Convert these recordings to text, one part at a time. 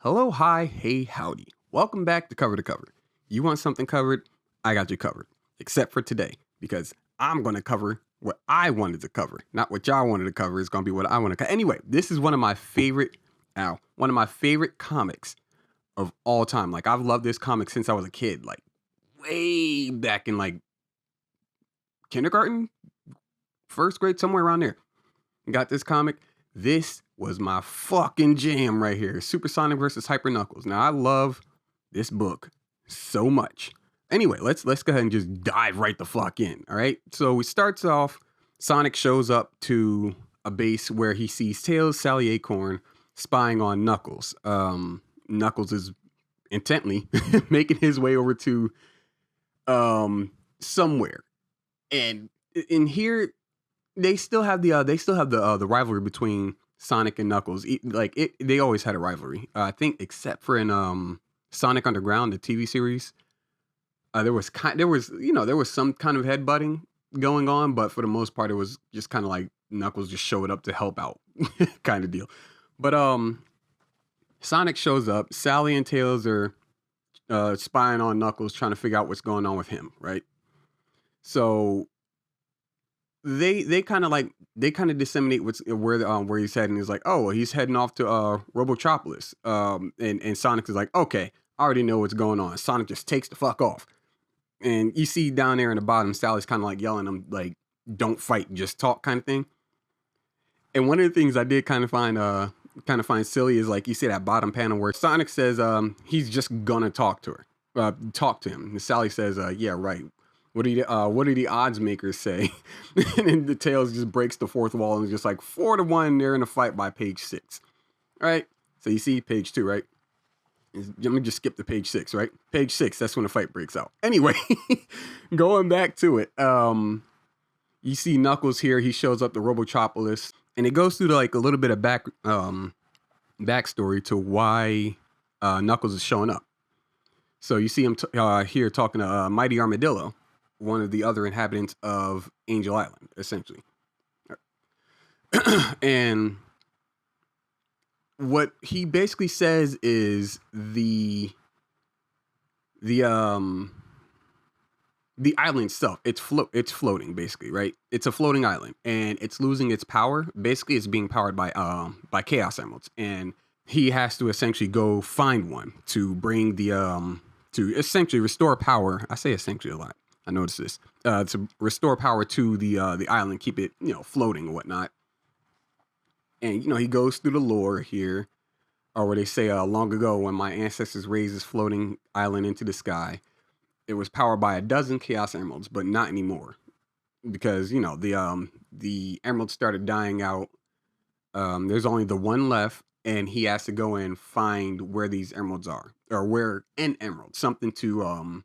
Hello, hi, hey, howdy. Welcome back to Cover to Cover. You want something covered? I got you covered. Except for today, because I'm going to cover what I wanted to cover, not what y'all wanted to cover. It's going to be what I want to cover. Anyway, this is one of my favorite, one of my favorite comics of all time. Like, I've loved this comic since I was a kid, like, way back in, like, kindergarten, first grade, somewhere around there. Got this comic. This was my fucking jam right here. Supersonic versus Hyper Knuckles. Now I love this book so much. Anyway, let's go ahead and just dive right the fuck in. All right. So it starts off. Sonic shows up to a base where he sees Tails, Sally Acorn spying on Knuckles. Knuckles is intently making his way over to somewhere, and in here they still have the rivalry between Sonic and Knuckles. They always had a rivalry. I think except for in Sonic Underground, the TV series, there was some kind of headbutting going on, but for the most part, it was just kind of like Knuckles just showed up to help out, kind of deal. But Sonic shows up. Sally and Tails are spying on Knuckles, trying to figure out what's going on with him, right? So they kind of disseminate where he's heading. He's like, oh, well, he's heading off to Robotropolis. And Sonic is like, okay, I already know what's going on. Sonic just takes the fuck off. And you see down there in the bottom, Sally's kind of like yelling him like, don't fight, just talk, kind of thing. And one of the things I did kind of find silly is, like, you see that bottom panel where Sonic says he's just gonna talk to him. And Sally says, yeah, right. What do the odds makers say? And then the Tails just breaks the fourth wall and is just like 4-1. They're in a fight by page 6. All right. So you see page 2, right? Let me just skip to page 6, right? Page 6. That's when the fight breaks out. Anyway, going back to it. You see Knuckles here. He shows up to Robotropolis, and it goes through like a little bit of backstory to why Knuckles is showing up. So you see him here talking to Mighty Armadillo, one of the other inhabitants of Angel Island, essentially. And what he basically says is the island itself, it's floating, basically, right? It's a floating island, and it's losing its power. Basically, it's being powered by Chaos Emeralds, and he has to essentially go find one to bring to essentially restore power. I say essentially a lot. I noticed this. To restore power to the island, keep it, floating and whatnot. And, he goes through the lore here, or where they say, long ago, when my ancestors raised this floating island into the sky, it was powered by 12 Chaos Emeralds, but not anymore. Because, the emeralds started dying out. There's only the one left, and he has to go and find where these emeralds are, or where an emerald, something to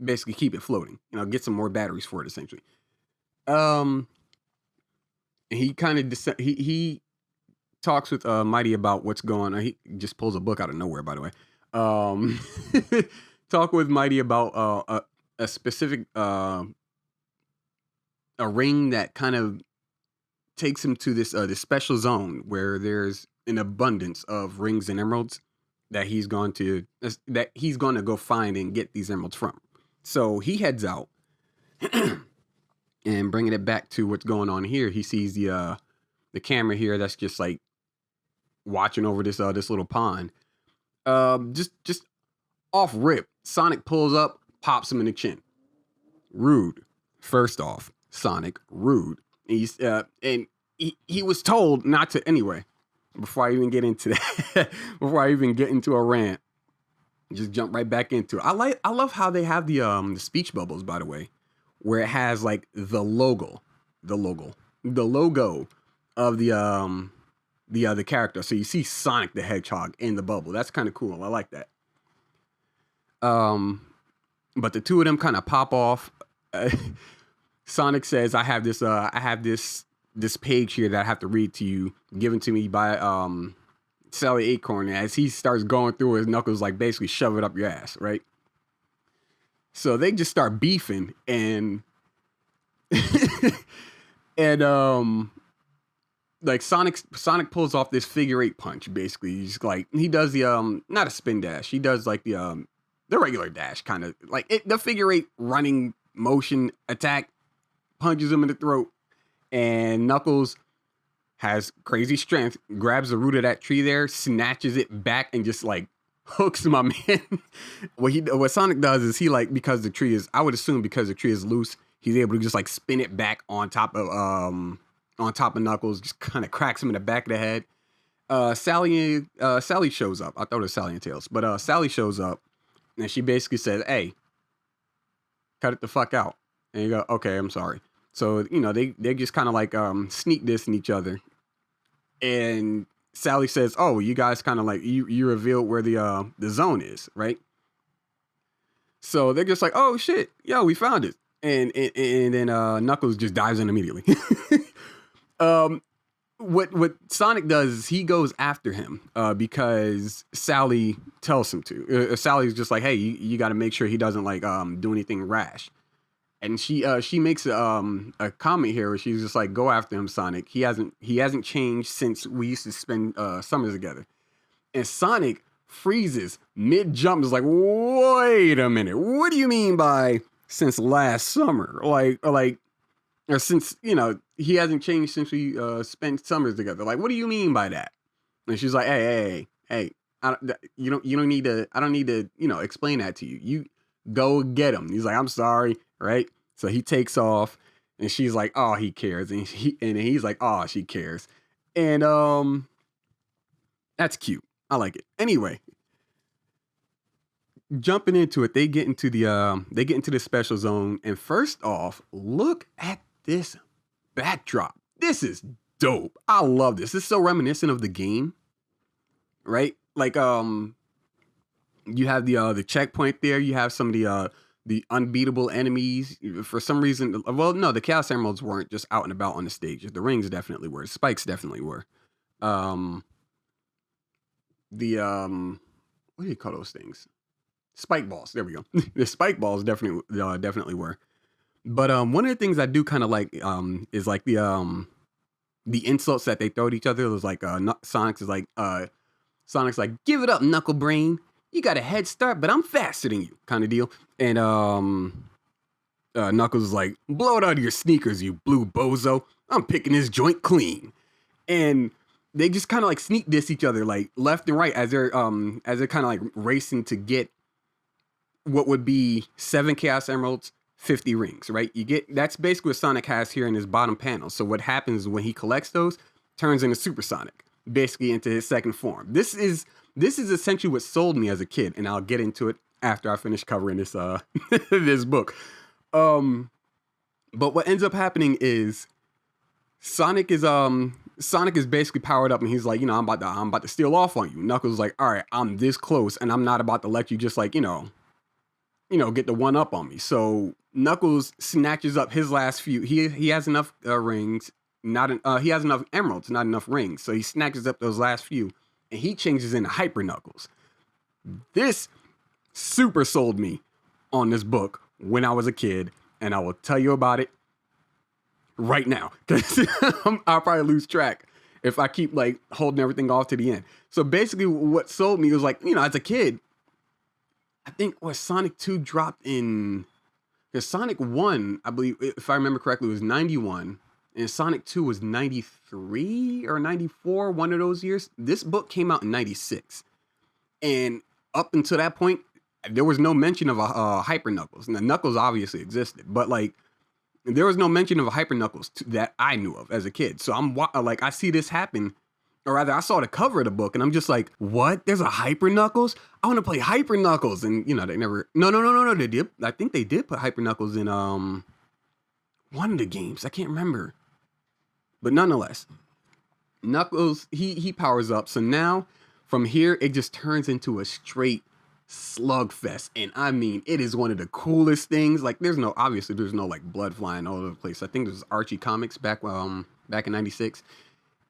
basically keep it floating. Get some more batteries for it, essentially. He kind of he talks with Mighty about what's going on. He just pulls a book out of nowhere, by the way. Talk with Mighty about a specific a ring that kind of takes him to this special zone where there's an abundance of rings and emeralds that he's going to go find and get these emeralds from. So he heads out, and bringing it back to what's going on here, he sees the camera here that's just like watching over this little pond. Just off rip, Sonic pulls up, pops him in the chin. Rude. First off, Sonic, rude. And he was told not to anyway. Before I even get into that, before I even get into a rant, just jump right back into it. I love how they have the speech bubbles, by the way, where it has like the logo of the character. So you see Sonic the Hedgehog in the bubble. That's kind of cool. I like that. But the two of them kind of pop off. Sonic says, I have this page here that I have to read to you, given to me by Sally Acorn. As he starts going through his Knuckles, like basically shove it up your ass, right? So they just start beefing, and like Sonic pulls off this figure eight punch. Basically, he's like he does the not a spin dash. He does like the regular dash kind of like the figure eight running motion attack, punches him in the throat, and Knuckles has crazy strength, grabs the root of that tree there, snatches it back, and just like hooks my man. What Sonic does is he like because the tree is, I would assume because the tree is loose, he's able to just like spin it back on top of Knuckles, just kind of cracks him in the back of the head. Sally shows up. I thought it was Sally and Tails, but Sally shows up and she basically says, "Hey, cut it the fuck out." And you go, "Okay, I'm sorry." So they just kind of like sneak dissing each other, and Sally says, "Oh, you guys kind of like you revealed where the zone is, right?" So they're just like, "Oh shit, yo, we found it," and then Knuckles just dives in immediately. What Sonic does is he goes after him because Sally tells him to. Sally's just like, "Hey, you got to make sure he doesn't like do anything rash." And she makes a comment here where she's just like, "Go after him, Sonic. He hasn't changed since we used to spend summers together." And Sonic freezes mid jump, is like, "Wait a minute. What do you mean by since last summer? Or since he hasn't changed since we spent summers together. Like, what do you mean by that?" And she's like, "Hey, you don't need to. I don't need to explain that to you. You go get him." He's like, "I'm sorry." Right? So he takes off, and she's like, "Oh, he cares," and he's like, "Oh, she cares," and that's cute. I like it. Anyway, jumping into it, they get into the special zone, and first off, look at this backdrop. This is dope. I love this. It's so reminiscent of the game, right? Like you have the checkpoint there. You have some of the unbeatable enemies. For some reason, well, no, the Chaos Emeralds weren't just out and about on the stage. The rings definitely were. Spikes definitely were. The what do you call those things? Spike balls. There we go. The spike balls definitely were. But one of the things I do kind of like is like the insults that they throw at each other. It was like Sonic's like, "Give it up, Knuckle Brain. You got a head start, but I'm faster than you," kind of deal. And Knuckles is like, "Blow it out of your sneakers, you blue bozo. I'm picking this joint clean." And they just kind of like sneak diss each other like left and right as they're kind of like racing to get what would be 7 Chaos Emeralds, 50 rings, right? That's basically what Sonic has here in his bottom panel. So what happens when he collects those, turns into Super Sonic, basically into his second form. This is essentially what sold me as a kid, and I'll get into it after I finish covering this this book. But what ends up happening is Sonic is basically powered up, and he's like, I'm about to steal off on you. Knuckles is like, "All right, I'm this close, and I'm not about to let you just like get the one up on me." So Knuckles snatches up his last few. He has enough rings, he has enough emeralds, not enough rings. So he snatches up those last few, and he changes into Hyper Knuckles. This super sold me on this book when I was a kid, and I will tell you about it right now because I'll probably lose track if I keep like holding everything off to the end. So basically, what sold me was like, as a kid, I think Sonic 2 dropped in, because Sonic 1, I believe, if I remember correctly, was 91, and Sonic 2 was 93 or 94, one of those years. This book came out in 96. And up until that point, there was no mention of a Hyper Knuckles. Now, Knuckles obviously existed, but like, there was no mention of a Hyper Knuckles that I knew of as a kid. So I see this happen, or rather, I saw the cover of the book, and I'm just like, "What? There's a Hyper Knuckles? I want to play Hyper Knuckles." And they never. No. They did. I think they did put Hyper Knuckles in one of the games. I can't remember, but nonetheless, Knuckles he powers up. So now from here, it just turns into a straight slugfest, and I mean, it is one of the coolest things. Like, there's no like blood flying all over the place. I think this was Archie Comics back in '96.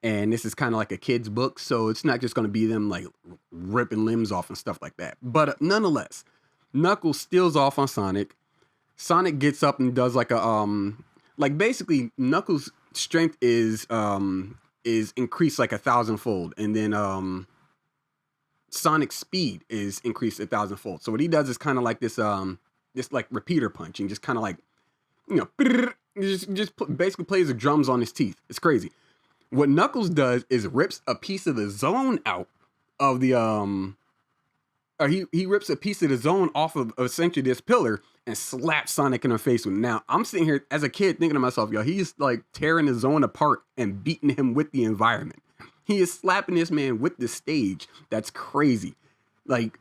And this is kind of like a kid's book, so it's not just going to be them like ripping limbs off and stuff like that. But nonetheless, Knuckles steals off on Sonic. Sonic gets up and does like a basically Knuckles' strength is is increased like 1,000-fold, and then Sonic's speed is increased 1,000-fold. So what he does is kind of like this like repeater punch, and just kind of like, you know, basically plays the drums on his teeth. It's crazy. What Knuckles does is rips a piece of the zone out of the or he rips a piece of the zone off of essentially this pillar and slaps Sonic in the face with it. Now, I'm sitting here as a kid thinking to myself, yo, he's like tearing the zone apart and beating him with the environment. He is slapping this man with the stage. That's crazy. Like,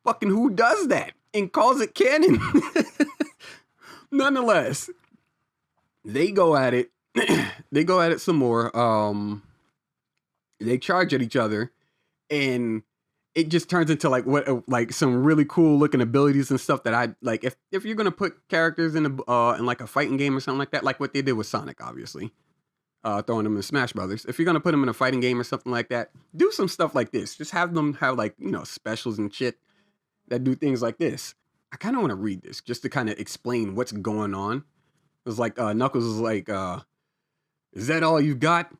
fucking who does that and calls it canon? Nonetheless, they go at it. They go at it some more. They charge at each other, and it just turns into like some really cool looking abilities and stuff that I like. If you're gonna put characters in like a fighting game or something like that, like what they did with Sonic, obviously, throwing them in Smash Brothers. If you're gonna put them in a fighting game or something like that, do some stuff like this. Just have them have like, you know, specials and shit that do things like this. I kind of want to read this just to kind of explain what's going on. It was like Knuckles was like, "Is that all you got?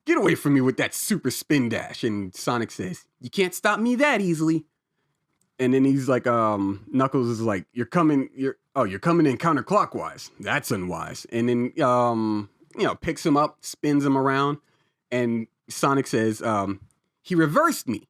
Get away from me with that super spin dash." And Sonic says, "You can't stop me that easily." And then he's like, Knuckles is like, you're coming in counterclockwise. That's unwise. And then, you know, picks him up, spins him around. And Sonic says, he reversed me,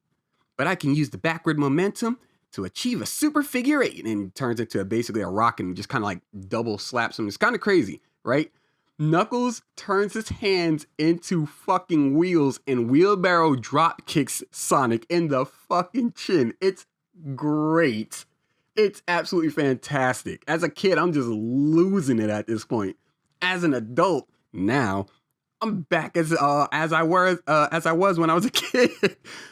but I can use the backward momentum to achieve a super figure eight. And turns into basically a rock and just kind of like double slaps him. It's kind of crazy, right? Knuckles turns his hands into fucking wheels and wheelbarrow drop kicks Sonic in the fucking chin. It's great. It's absolutely fantastic. As a kid, I'm just losing it at this point. As an adult, now I'm back as I was when I was a kid.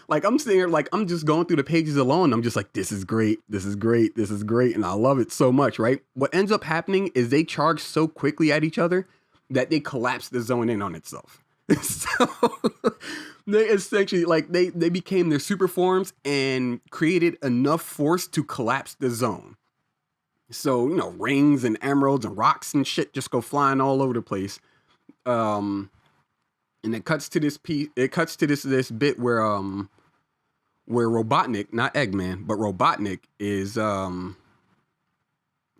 Like, I'm sitting here, like, I'm just going through the pages alone. I'm just like, this is great. This is great. This is great. And I love it so much, right? What ends up happening is they charge so quickly at each other that they collapse the zone in on itself. So they essentially, like, they became their super forms and created enough force to collapse the zone. So, you know, rings and emeralds and rocks and shit just go flying all over the place. And it cuts to this piece. It cuts to this bit where Robotnik, not Eggman, but Robotnik is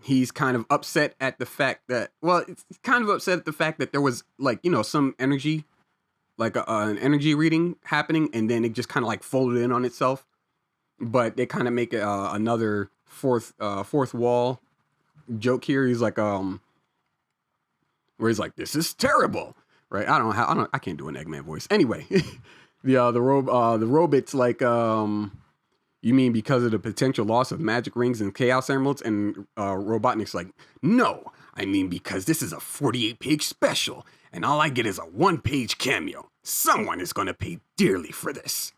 he's kind of upset at the fact that, well, it's kind of upset at the fact that there was, like, you know, some energy, like an energy reading happening, and then it just kind of like folded in on itself. But they kind of make another fourth wall joke here. He's like, where he's like, "This is terrible," right? I can't do an Eggman voice. Anyway, the robot's like, "You mean because of the potential loss of magic rings and chaos emeralds?" And Robotnik's like, "No, I mean because this is a 48-page special, and all I get is a 1-page cameo. Someone is gonna pay dearly for this.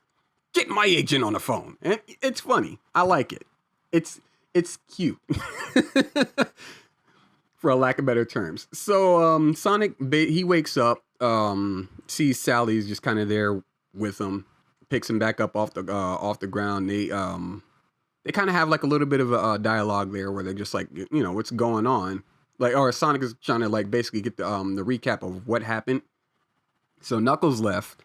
Get my agent on the phone." And it's funny. I like it. It's cute. For a lack of better terms. So Sonic, he wakes up, sees Sally's just kind of there with him, picks him back up off the ground. They kind of have like a little bit of a dialogue there where they're just like, you know, what's going on? Like, or Sonic is trying to like basically get the recap of what happened. So Knuckles left.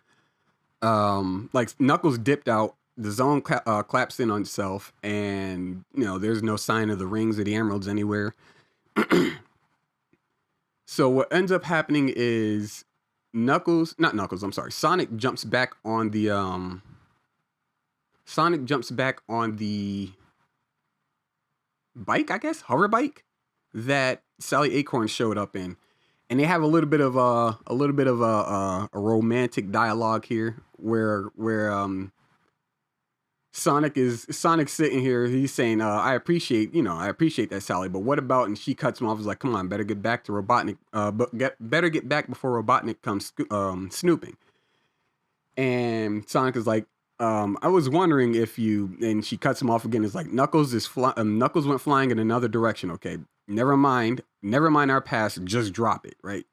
Like Knuckles dipped out. The zone collapsed in on itself, and you know there's no sign of the rings or the emeralds anywhere. So what ends up happening is Sonic jumps back on the bike, I guess, hover bike that Sally Acorn showed up in. And they have a little bit of a romantic dialogue here where Sonic's sitting here. He's saying, I appreciate that, Sally, but what about, and she cuts him off. He's like, come on, better get back to Robotnik, better get back before Robotnik comes snooping. And Sonic is like, I was wondering if you, and she cuts him off again. It's like, Knuckles went flying in another direction. Okay, never mind our past, just drop it, right?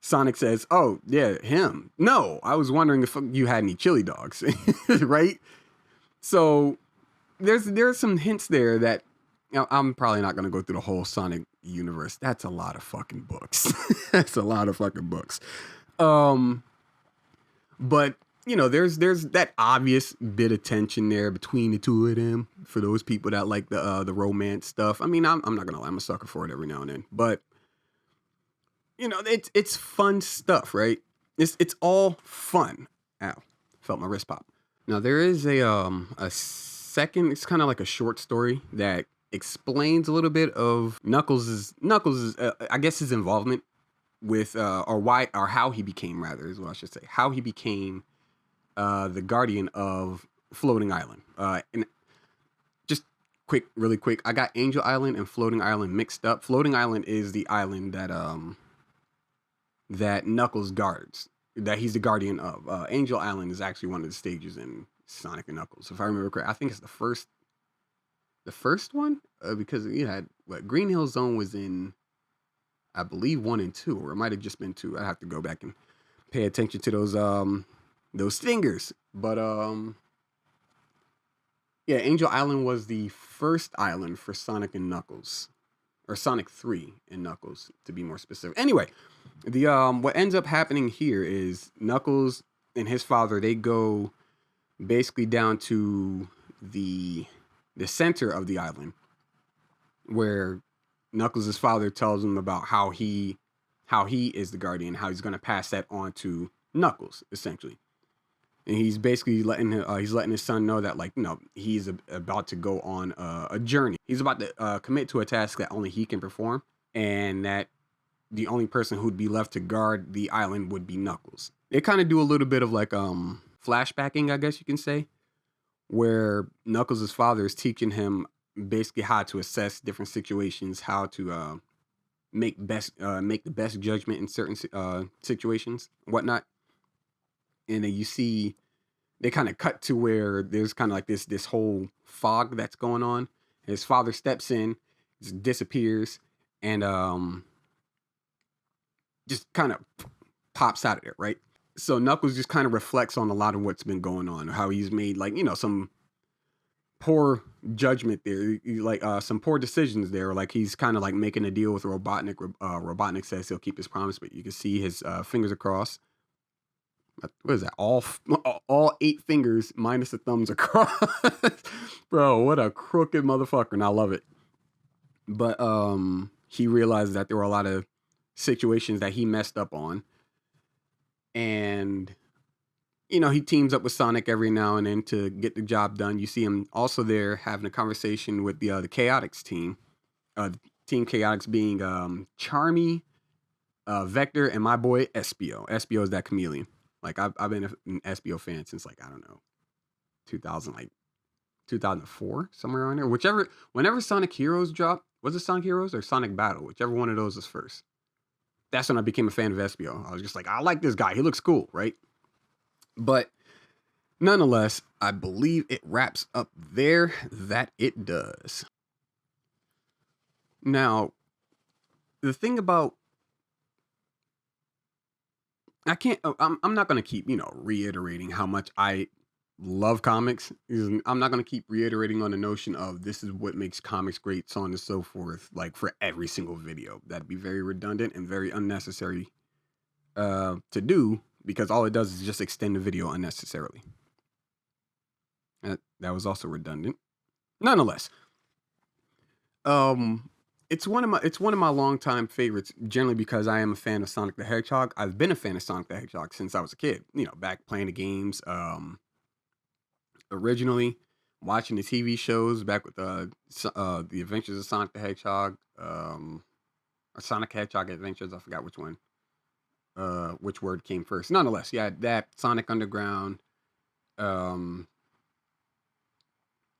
Sonic says, oh yeah, him. No, I was wondering if you had any chili dogs, right? So there's some hints there that, you know, I'm probably not going to go through the whole Sonic universe. That's a lot of fucking books. That's a lot of fucking books. But there's that obvious bit of tension there between the two of them for those people that like the romance stuff. I mean, I'm not gonna lie, I'm a sucker for it every now and then. But it's fun stuff, right? It's all fun. Ow, felt my wrist pop. Now there is a second. It's kind of like a short story that explains a little bit of Knuckles' I guess his involvement with or why or how he became, rather is what I should say, how he became the guardian of Floating Island. And just really quick, I got Angel Island and Floating Island mixed up. Floating Island is the island that Knuckles guards, that he's the guardian of. Angel Island is actually one of the stages in Sonic and Knuckles, if I remember correct. I think it's the first one, because you had Green Hill Zone was in, I believe, 1 and 2, or it might have just been 2. I have to go back and pay attention to those fingers. But yeah, Angel Island was the first island for Sonic and Knuckles, or Sonic 3 and Knuckles to be more specific. Anyway, the what ends up happening here is Knuckles and his father, they go basically down to the center of the island, where Knuckles' father tells him about how he is the guardian, how he's going to pass that on to Knuckles, essentially. And he's basically letting his son know that, like, he's about to go on a journey. He's about to commit to a task that only he can perform, and that the only person who'd be left to guard the island would be Knuckles. They kind of do a little bit of like flashbacking, I guess you can say, where Knuckles' father is teaching him basically how to assess different situations, how to make the best judgment in certain situations, whatnot. And then you see they kind of cut to where there's kind of like this whole fog that's going on. His father steps in, just disappears, and just kind of pops out of there, right? So Knuckles just kind of reflects on a lot of what's been going on, how he's made, like, some poor judgment there, like some poor decisions there. Like he's kind of like making a deal with Robotnik. Robotnik says he'll keep his promise, but you can see his fingers across. What is that? All 8 fingers minus the thumbs across. Bro, what a crooked motherfucker, and I love it. But he realized that there were a lot of situations that he messed up on, and he teams up with Sonic every now and then to get the job done. You see him also there having a conversation with the Chaotix team. Team Chaotix being Charmy, Vector, and my boy Espio. Espio is that chameleon. Like I've been an Espio fan since, like, I don't know, 2004, somewhere around there. Whenever Sonic Heroes dropped, was it Sonic Heroes or Sonic Battle? Whichever one of those was first. That's when I became a fan of Espio. I was just like, I like this guy. He looks cool, right? But nonetheless, I believe it wraps up there. That it does. Now, the thing about I'm not going to keep, reiterating how much I love comics. I'm not going to keep reiterating on the notion of this is what makes comics great, so on and so forth, like for every single video. That'd be very redundant and very unnecessary to do, because all it does is just extend the video unnecessarily. That was also redundant. Nonetheless, it's one of my longtime favorites, generally because I am a fan of Sonic the Hedgehog. I've been a fan of Sonic the Hedgehog since I was a kid. Back playing the games, originally watching the TV shows back with the Adventures of Sonic the Hedgehog, or Sonic Hedgehog Adventures. I forgot which one, which word came first. Nonetheless, yeah, that Sonic Underground, and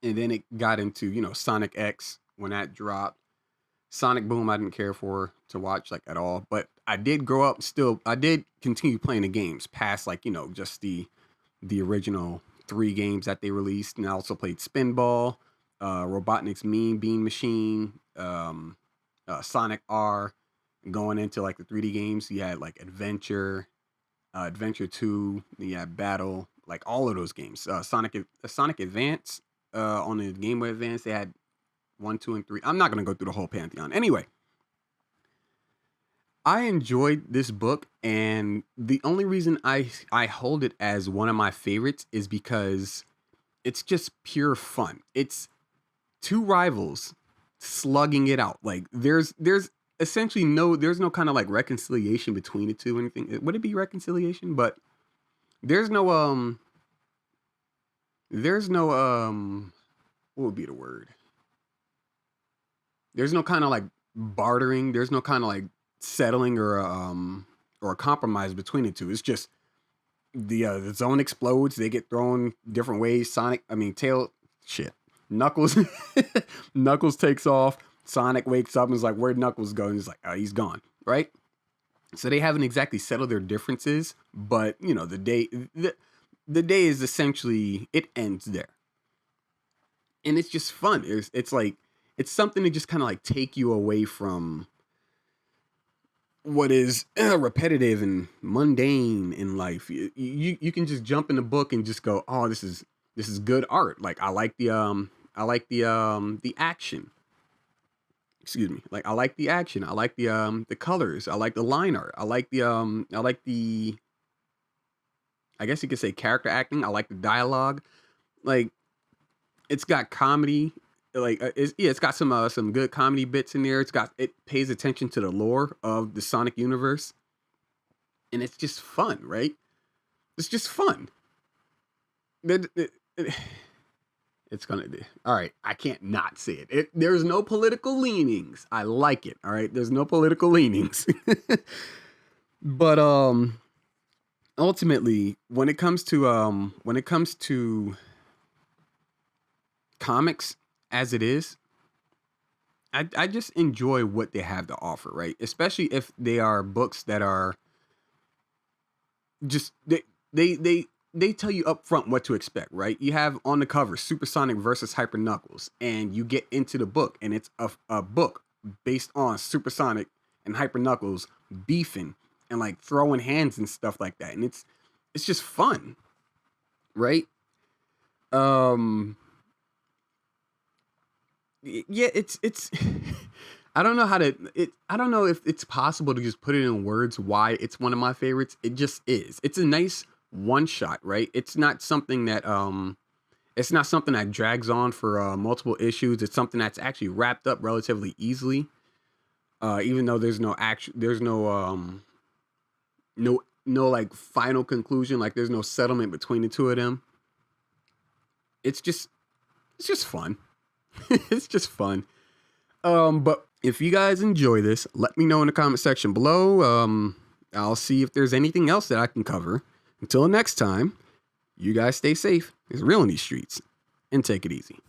then it got into Sonic X when that dropped. Sonic Boom, I didn't care for to watch, like, at all. But I did grow up I did continue playing the games past, like, just the original 3 games that they released. And I also played Spinball, Robotnik's Mean Bean Machine, Sonic R. Going into, like, the 3D games, you had, like, Adventure, Adventure 2, you had Battle, like, all of those games. Sonic Advance, on the Game Boy Advance, they had 1, 2, and 3. I'm not going to go through the whole pantheon. Anyway, I enjoyed this book, and the only reason I hold it as one of my favorites is because it's just pure fun. It's two rivals slugging it out. Like there's essentially there's no kind of like reconciliation between the two. Anything would it be reconciliation? But there's no there's no what would be the word? There's no kind of like bartering. There's no kind of like settling or a compromise between the two. It's just the zone explodes. They get thrown different ways. Sonic, I mean, Tail, shit. Knuckles, Knuckles takes off. Sonic wakes up and is like, "Where'd Knuckles go?" And he's like, "Oh, he's gone." Right. So they haven't exactly settled their differences, but you know, the day is essentially it ends there, and it's just fun. It's like it's something to just kind of like take you away from what is repetitive and mundane in life. You can just jump in the book and just go, "Oh, this is good art." Like I like the action. Excuse me. Like I like the action. I like the colors. I like the line art. I like the I guess you could say character acting. I like the dialogue. Like it's got comedy. Like it's got some good comedy bits in there. It pays attention to the lore of the Sonic universe, and it's just fun, right? It's just fun. It- it's gonna be all right. I can't not say it. There's no political leanings. I like it. All right. There's no political leanings. But ultimately, when it comes to comics as it is, I just enjoy what they have to offer, right? Especially if they are books that are just they they they tell you up front what to expect, right? You have on the cover Supersonic versus Hyper Knuckles, and you get into the book, and it's a book based on Supersonic and Hyper Knuckles beefing and like throwing hands and stuff like that, and it's just fun, right? Um, yeah, it's I don't know how to I don't know if it's possible to just put it in words why it's one of my favorites. It just is. It's a nice one shot, right? It's not something that drags on for multiple issues. It's something that's actually wrapped up relatively easily. Even though there's no like final conclusion, like there's no settlement between the two of them. It's just it's just fun. It's just fun. But if you guys enjoy this, let me know in the comment section below. I'll see if there's anything else that I can cover. Until next time, you guys stay safe. It's real in these streets, and take it easy.